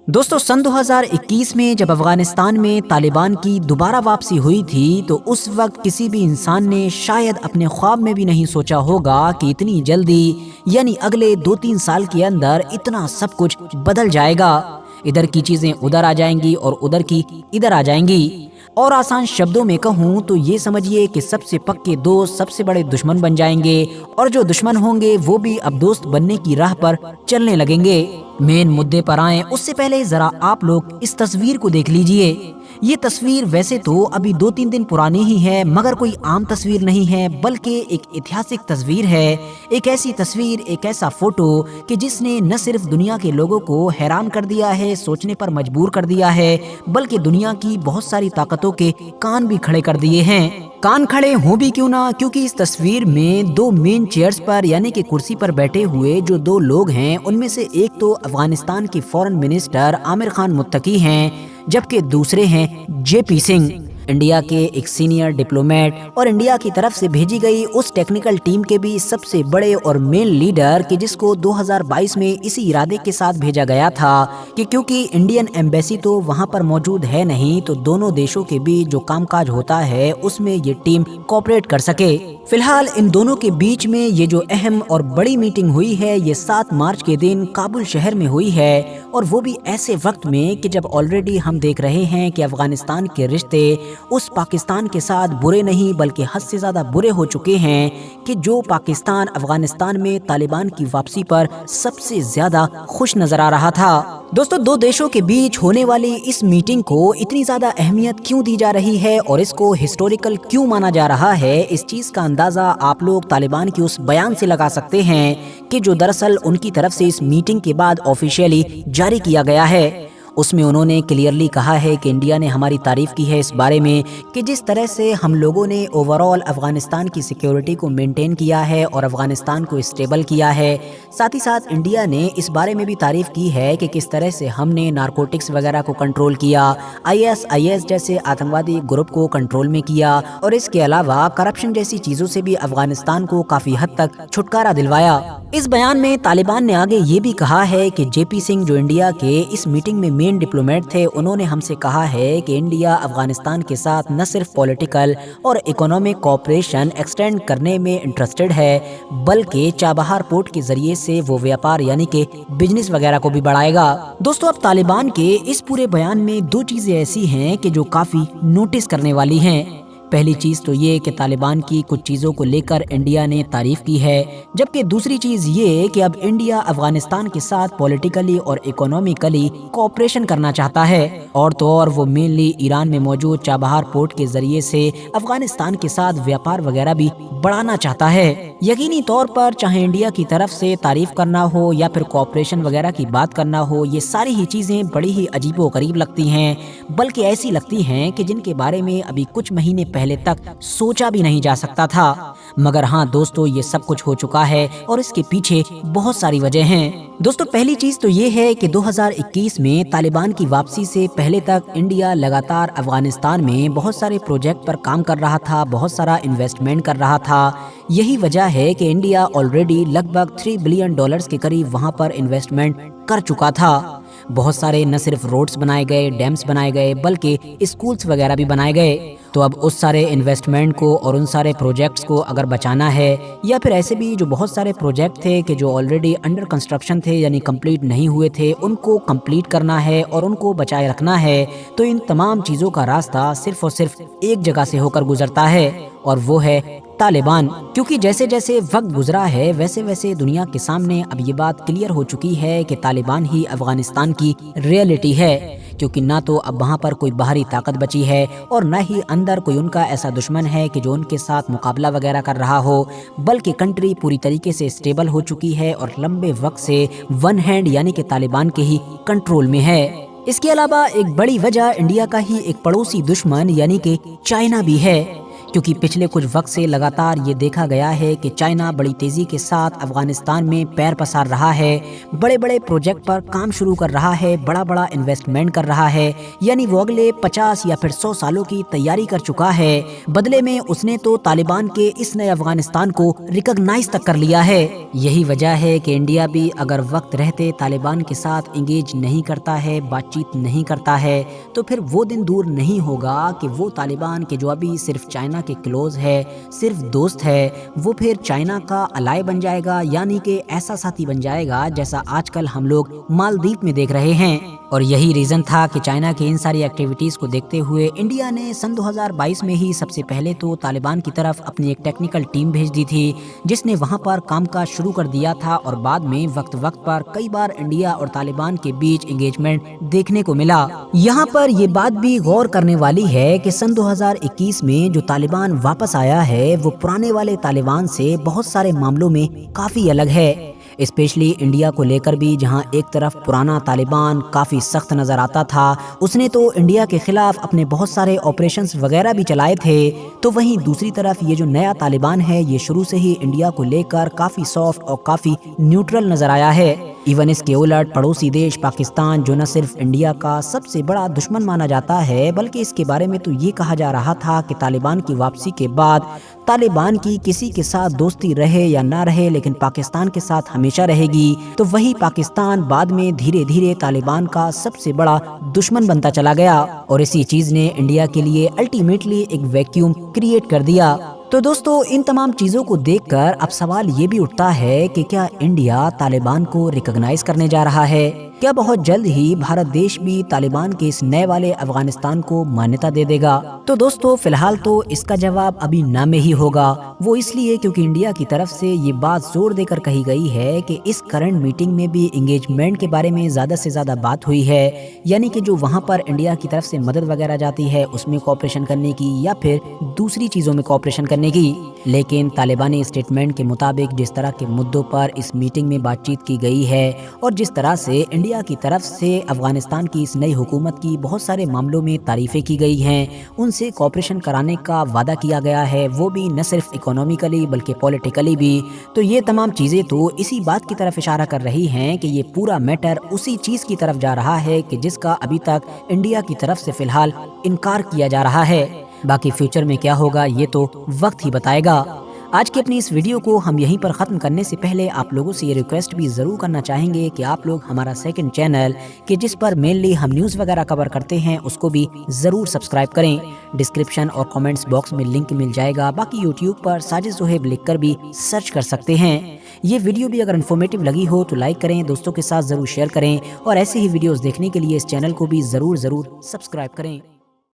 दोस्तों सन 2021 में जब अफगानिस्तान में तालिबान की दोबारा वापसी हुई थी तो उस वक्त किसी भी इंसान ने शायद अपने ख्वाब में भी नहीं सोचा होगा कि इतनी जल्दी यानी अगले 2-3 साल के अंदर इतना सब कुछ बदल जाएगा। इधर की चीजें उधर आ जाएंगी और उधर की इधर आ जाएंगी। और आसान शब्दों में कहूँ तो ये समझिए कि सबसे पक्के दोस्त सबसे बड़े दुश्मन बन जाएंगे और जो दुश्मन होंगे वो भी अब दोस्त बनने की राह पर चलने लगेंगे। मेन मुद्दे पर आए उससे पहले जरा आप लोग इस तस्वीर को देख लीजिए। ये तस्वीर वैसे तो अभी 2-3 दिन पुरानी ही है, मगर कोई आम तस्वीर नहीं है बल्कि एक ऐतिहासिक तस्वीर है। एक ऐसी तस्वीर, एक ऐसा फोटो कि जिसने न सिर्फ दुनिया के लोगों को हैरान कर दिया है, सोचने पर मजबूर कर दिया है, बल्कि दुनिया की बहुत सारी ताकतों के कान भी खड़े कर दिए हैं। कान खड़े हों भी क्यों ना, क्योंकि इस तस्वीर में दो मेन चेयर्स पर यानी कि कुर्सी पर बैठे हुए जो दो लोग हैं उनमें से एक तो अफगानिस्तान के फॉरेन मिनिस्टर आमिर खान मुत्तकी हैं, जबकि दूसरे हैं जेपी सिंह, इंडिया के एक सीनियर डिप्लोमेट और इंडिया की तरफ से भेजी गई उस टेक्निकल टीम के भी सबसे बड़े और मेन लीडर कि जिसको 2022 में इसी इरादे के साथ भेजा गया था कि क्योंकि इंडियन एम्बेसी तो वहां पर मौजूद है नहीं, तो दोनों देशों के बीच जो कामकाज होता है उसमें ये टीम कोऑपरेट कर सके। फिलहाल इन दोनों के बीच में ये जो अहम और बड़ी मीटिंग हुई है ये 7 मार्च के दिन काबुल शहर में हुई है, और वो भी ऐसे वक्त में कि जब ऑलरेडी हम देख रहे हैं कि अफगानिस्तान के रिश्ते उस पाकिस्तान के साथ बुरे नहीं बल्कि हद से ज्यादा बुरे हो चुके हैं कि जो पाकिस्तान अफगानिस्तान में तालिबान की वापसी पर सबसे ज्यादा खुश नजर आ रहा था। दोस्तों दो देशों के बीच होने वाली इस मीटिंग को इतनी ज्यादा अहमियत क्यों दी जा रही है और इसको हिस्टोरिकल क्यों माना जा रहा है, इस चीज का अंदाजा आप लोग तालिबान के उस बयान से लगा सकते हैं कि जो दरअसल उनकी तरफ से इस मीटिंग के बाद ऑफिशियली जारी किया गया है। उसमें उन्होंने क्लियरली कहा है कि इंडिया ने हमारी तारीफ की है इस बारे में कि जिस तरह से हम लोगों ने ओवरऑल अफगानिस्तान की सिक्योरिटी को मेंटेन किया है और अफगानिस्तान को स्टेबल किया है। साथ ही साथ इंडिया ने इस बारे में भी तारीफ की है कि किस तरह से हमने नारकोटिक्स वगैरह को कंट्रोल किया, ISIS जैसे आतंकवादी ग्रुप को कंट्रोल में किया, और इसके अलावा करप्शन जैसी चीजों से भी अफगानिस्तान को काफी हद तक छुटकारा दिलवाया। इस बयान में तालिबान ने आगे ये भी कहा है कि जेपी सिंह जो इंडिया के इस मीटिंग में मेन डिप्लोमेट थे, उन्होंने हमसे कहा है कि इंडिया अफगानिस्तान के साथ न सिर्फ पॉलिटिकल और इकोनॉमिक कोऑपरेशन एक्सटेंड करने में इंटरेस्टेड है बल्कि चाबहार पोर्ट के जरिए से वो व्यापार यानी कि बिजनेस वगैरह को भी बढ़ाएगा। दोस्तों अब तालिबान के इस पूरे बयान में दो चीजें ऐसी हैं कि जो काफी नोटिस करने वाली हैं। पहली चीज तो ये कि तालिबान की कुछ चीजों को लेकर इंडिया ने तारीफ की है, जबकि दूसरी चीज ये कि अब इंडिया अफगानिस्तान के साथ पॉलिटिकली और इकोनॉमिकली कोऑपरेशन करना चाहता है, और तो और वो मेनली ईरान में मौजूद चाबहार पोर्ट के जरिए से अफगानिस्तान के साथ व्यापार वगैरह भी बढ़ाना चाहता है। यकीनी तौर पर चाहे इंडिया की तरफ से तारीफ करना हो या फिर कोऑपरेशन वगैरह की बात करना हो, ये सारी ही चीजें बड़ी ही अजीबो गरीब लगती हैं, बल्कि ऐसी लगती हैं कि जिनके बारे में अभी कुछ महीने पहले तक सोचा भी नहीं जा सकता था। मगर हाँ दोस्तों, ये सब कुछ हो चुका है और इसके पीछे बहुत सारी वजह हैं। दोस्तों पहली चीज तो ये है कि 2021 में तालिबान की वापसी से पहले तक इंडिया लगातार अफगानिस्तान में बहुत सारे प्रोजेक्ट पर काम कर रहा था, बहुत सारा इन्वेस्टमेंट कर रहा था। यही वजह है कि इंडिया ऑलरेडी लगभग $3 बिलियन के करीब वहां पर इन्वेस्टमेंट कर चुका था। बहुत सारे न सिर्फ रोड्स बनाए गए, डैम्स बनाए गए, बल्कि स्कूल्स वगैरह भी बनाए गए। तो अब उस सारे इन्वेस्टमेंट को और उन सारे प्रोजेक्ट्स को अगर बचाना है, या फिर ऐसे भी जो बहुत सारे प्रोजेक्ट थे कि जो ऑलरेडी अंडर कंस्ट्रक्शन थे यानी कंप्लीट नहीं हुए थे, उनको कंप्लीट करना है और उनको बचाए रखना है, तो इन तमाम चीज़ों का रास्ता सिर्फ और सिर्फ एक जगह से होकर गुजरता है, और वो है तालिबान। क्योंकि जैसे जैसे वक्त गुजरा है वैसे वैसे दुनिया के सामने अब ये बात क्लियर हो चुकी है कि तालिबान ही अफगानिस्तान की रियलिटी है, क्योंकि ना तो अब वहाँ पर कोई बाहरी ताकत बची है और ना ही अंदर कोई उनका ऐसा दुश्मन है कि जो उनके साथ मुकाबला वगैरह कर रहा हो, बल्कि कंट्री पूरी तरीके से स्टेबल हो चुकी है और लंबे वक्त से वन हैंड यानी कि तालिबान के ही कंट्रोल में है। इसके अलावा एक बड़ी वजह इंडिया का ही एक पड़ोसी दुश्मन यानी कि चाइना भी है, क्योंकि पिछले कुछ वक्त से लगातार ये देखा गया है कि चाइना बड़ी तेजी के साथ अफगानिस्तान में पैर पसार रहा है, बड़े बड़े प्रोजेक्ट पर काम शुरू कर रहा है, बड़ा बड़ा इन्वेस्टमेंट कर रहा है, यानी वो अगले 50 या फिर 100 सालों की तैयारी कर चुका है। बदले में उसने तो तालिबान के इस नए अफगानिस्तान को रिकॉग्नाइज तक कर लिया है। यही वजह है कि इंडिया भी अगर वक्त रहते तालिबान के साथ इंगेज नहीं करता है, बातचीत नहीं करता है, तो फिर वो दिन दूर नहीं होगा कि वो तालिबान के जो अभी सिर्फ चाइना के क्लोज है, सिर्फ दोस्त है, वो फिर चाइना का अलाय बन जाएगा, यानी कि ऐसा साथी बन जाएगा जैसा आजकल हम लोग मालदीव में देख रहे हैं। और यही रीजन था कि चाइना की इन सारी एक्टिविटीज को देखते हुए इंडिया ने सन 2022 में ही सबसे पहले तो तालिबान की तरफ अपनी एक टेक्निकल टीम भेज दी थी, जिसने वहां पर कामकाज शुरू कर दिया था। और बाद में वक्त वक्त पर कई बार इंडिया और तालिबान के बीच एंगेजमेंट देखने को मिला। यहाँ पर ये बात भी गौर करने वाली है कि सन 2021 में जो तालिबान वापस आया है वो पुराने वाले तालिबान से बहुत सारे मामलों में काफी अलग है, स्पेशली इंडिया को लेकर भी। जहां एक तरफ पुराना तालिबान काफ़ी सख्त नज़र आता था, उसने तो इंडिया के खिलाफ अपने बहुत सारे ऑपरेशंस वगैरह भी चलाए थे, तो वहीं दूसरी तरफ ये जो नया तालिबान है ये शुरू से ही इंडिया को लेकर काफ़ी सॉफ्ट और काफ़ी न्यूट्रल नज़र आया है। इवन इसके उलट पड़ोसी देश पाकिस्तान, जो न सिर्फ इंडिया का सबसे बड़ा दुश्मन माना जाता है, बल्कि इसके बारे में तो ये कहा जा रहा था कि तालिबान की वापसी के बाद तालिबान की किसी के साथ दोस्ती रहे या ना रहे, लेकिन पाकिस्तान के साथ हमेशा रहेगी। तो वही पाकिस्तान बाद में धीरे धीरे तालिबान का सबसे बड़ा दुश्मन बनता चला गया, और इसी चीज ने इंडिया के लिए अल्टीमेटली एक वैक्यूम क्रिएट कर दिया। तो दोस्तों, इन तमाम चीज़ों को देखकर अब सवाल ये भी उठता है कि क्या इंडिया तालिबान को रिकॉग्नाइज करने जा रहा है? क्या बहुत जल्द ही भारत देश भी तालिबान के इस नए वाले अफगानिस्तान को मान्यता दे देगा? तो दोस्तों, फिलहाल तो इसका जवाब अभी ना में ही होगा। वो इसलिए क्योंकि इंडिया की तरफ से ये बात जोर देकर कही गई है कि इस करंट मीटिंग में भी एंगेजमेंट के बारे में ज़्यादा से ज़्यादा बात हुई है, यानी कि जो वहाँ पर इंडिया की तरफ से मदद वगैरह जाती है उसमें कोऑपरेशन करने की या फिर दूसरी चीज़ों में कोऑपरेशन करने की। लेकिन तालिबानी स्टेटमेंट के मुताबिक जिस तरह के मुद्दों पर इस मीटिंग में बातचीत की गई है और जिस तरह से इंडिया की तरफ से अफगानिस्तान की इस नई हुकूमत की बहुत सारे मामलों में तारीफें की गई हैं, उनसे कोऑपरेशन कराने का वादा किया गया है, वो भी न सिर्फ इकोनॉमिकली बल्कि पॉलिटिकली भी। तो ये तमाम चीज़ें तो इसी बात की तरफ इशारा कर रही हैं कि ये पूरा मैटर उसी चीज़ की तरफ जा रहा है कि जिसका अभी तक इंडिया की तरफ से फिलहाल इनकार किया जा रहा है। बाकी फ्यूचर में क्या होगा ये तो वक्त ही बताएगा। आज की अपनी इस वीडियो को हम यहीं पर ख़त्म करने से पहले आप लोगों से ये रिक्वेस्ट भी ज़रूर करना चाहेंगे कि आप लोग हमारा सेकंड चैनल कि जिस पर मेनली हम न्यूज़ वगैरह कवर करते हैं उसको भी ज़रूर सब्सक्राइब करें। डिस्क्रिप्शन और कमेंट्स बॉक्स में लिंक मिल जाएगा। बाकी यूट्यूब पर साजिद ज़ोहेब लिखकर भी सर्च कर सकते हैं। ये वीडियो भी अगर इन्फॉर्मेटिव लगी हो तो लाइक करें, दोस्तों के साथ ज़रूर शेयर करें, और ऐसे ही वीडियोज़ देखने के लिए इस चैनल को भी ज़रूर सब्सक्राइब करें।